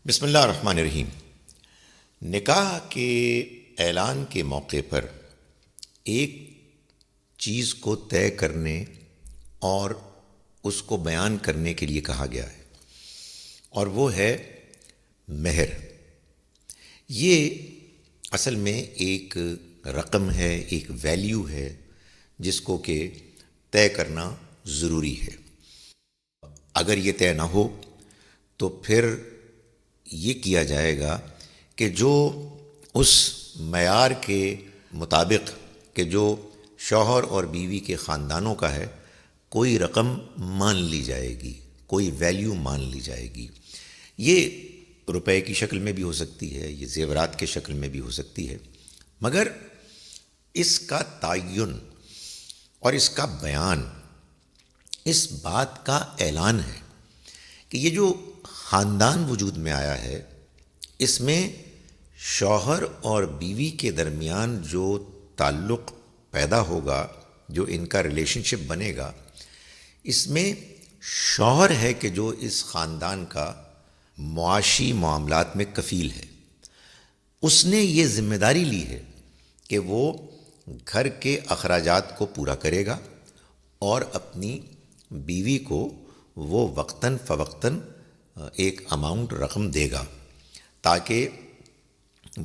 بسم اللہ الرحمن الرحیم۔ نکاح کے اعلان کے موقع پر ایک چیز کو طے کرنے اور اس کو بیان کرنے کے لیے کہا گیا ہے، اور وہ ہے مہر۔ یہ اصل میں ایک رقم ہے، ایک ویلیو ہے جس کو کہ طے کرنا ضروری ہے۔ اگر یہ طے نہ ہو تو پھر یہ کیا جائے گا کہ جو اس معیار کے مطابق کہ جو شوہر اور بیوی کے خاندانوں کا ہے، کوئی رقم مان لی جائے گی، کوئی ویلیو مان لی جائے گی۔ یہ روپے کی شکل میں بھی ہو سکتی ہے، یہ زیورات کے شکل میں بھی ہو سکتی ہے، مگر اس کا تعین اور اس کا بیان اس بات کا اعلان ہے کہ یہ جو خاندان وجود میں آیا ہے، اس میں شوہر اور بیوی کے درمیان جو تعلق پیدا ہوگا، جو ان کا ریلیشن شپ بنے گا، اس میں شوہر ہے کہ جو اس خاندان کا معاشی معاملات میں کفیل ہے۔ اس نے یہ ذمہ داری لی ہے کہ وہ گھر کے اخراجات کو پورا کرے گا اور اپنی بیوی کو وہ وقتاً فوقتاً ایک اماؤنٹ رقم دے گا تاکہ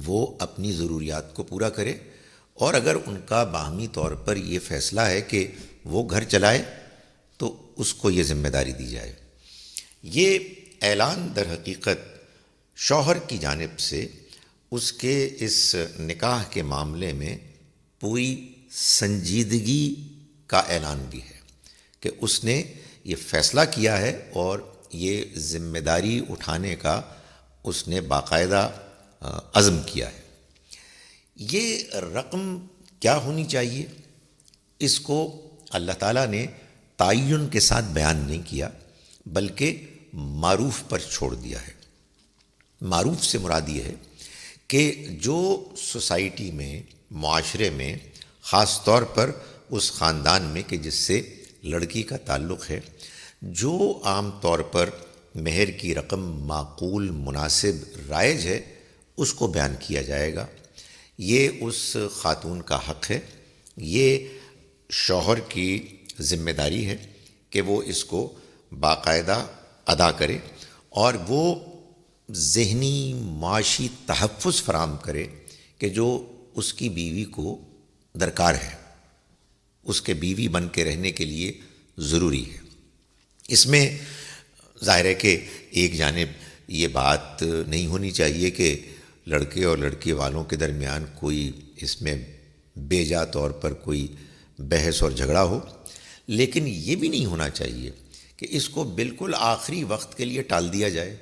وہ اپنی ضروریات کو پورا کرے، اور اگر ان کا باہمی طور پر یہ فیصلہ ہے کہ وہ گھر چلائے تو اس کو یہ ذمہ داری دی جائے۔ یہ اعلان در حقیقت شوہر کی جانب سے اس کے اس نکاح کے معاملے میں پوری سنجیدگی کا اعلان بھی ہے کہ اس نے یہ فیصلہ کیا ہے اور یہ ذمہ داری اٹھانے کا اس نے باقاعدہ عزم کیا ہے۔ یہ رقم کیا ہونی چاہیے، اس کو اللہ تعالیٰ نے تعین کے ساتھ بیان نہیں کیا، بلکہ معروف پر چھوڑ دیا ہے۔ معروف سے مراد یہ ہے کہ جو سوسائٹی میں، معاشرے میں، خاص طور پر اس خاندان میں کہ جس سے لڑکی کا تعلق ہے، جو عام طور پر مہر کی رقم معقول، مناسب، رائج ہے، اس کو بیان کیا جائے گا۔ یہ اس خاتون کا حق ہے، یہ شوہر کی ذمہ داری ہے کہ وہ اس کو باقاعدہ ادا کرے اور وہ ذہنی معاشی تحفظ فراہم کرے کہ جو اس کی بیوی کو درکار ہے، اس کے بیوی بن کے رہنے کے لیے ضروری ہے۔ اس میں ظاہر ہے کہ ایک جانب یہ بات نہیں ہونی چاہیے کہ لڑکے اور لڑکی والوں کے درمیان کوئی اس میں بے جا طور پر کوئی بحث اور جھگڑا ہو، لیکن یہ بھی نہیں ہونا چاہیے کہ اس کو بالکل آخری وقت کے لیے ٹال دیا جائے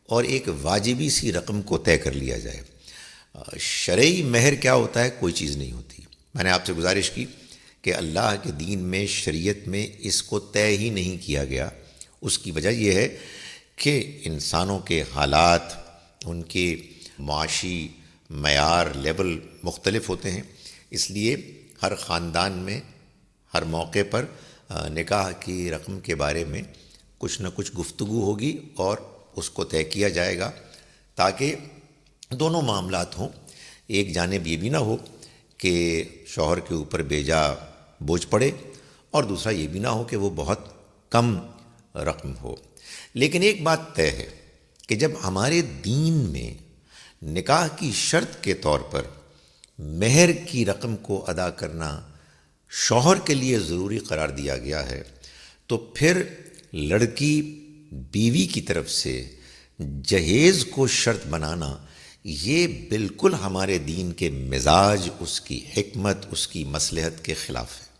اور ایک واجبی سی رقم کو طے کر لیا جائے۔ شرعی مہر کیا ہوتا ہے؟ کوئی چیز نہیں ہوتی۔ میں نے آپ سے گزارش کی کہ اللہ کے دین میں، شریعت میں اس کو طے ہی نہیں کیا گیا۔ اس کی وجہ یہ ہے کہ انسانوں کے حالات، ان کے معاشی معیار، لیول مختلف ہوتے ہیں، اس لیے ہر خاندان میں ہر موقع پر نکاح کی رقم کے بارے میں کچھ نہ کچھ گفتگو ہوگی اور اس کو طے کیا جائے گا تاکہ دونوں معاملات ہوں۔ ایک جانب یہ بھی نہ ہو کہ شوہر کے اوپر بے جا بوجھ پڑے، اور دوسرا یہ بھی نہ ہو کہ وہ بہت کم رقم ہو۔ لیکن ایک بات طے ہے کہ جب ہمارے دین میں نکاح کی شرط کے طور پر مہر کی رقم کو ادا کرنا شوہر کے لیے ضروری قرار دیا گیا ہے، تو پھر لڑکی بیوی کی طرف سے جہیز کو شرط بنانا یہ بالکل ہمارے دین کے مزاج، اس کی حکمت، اس کی مصلحت کے خلاف ہے۔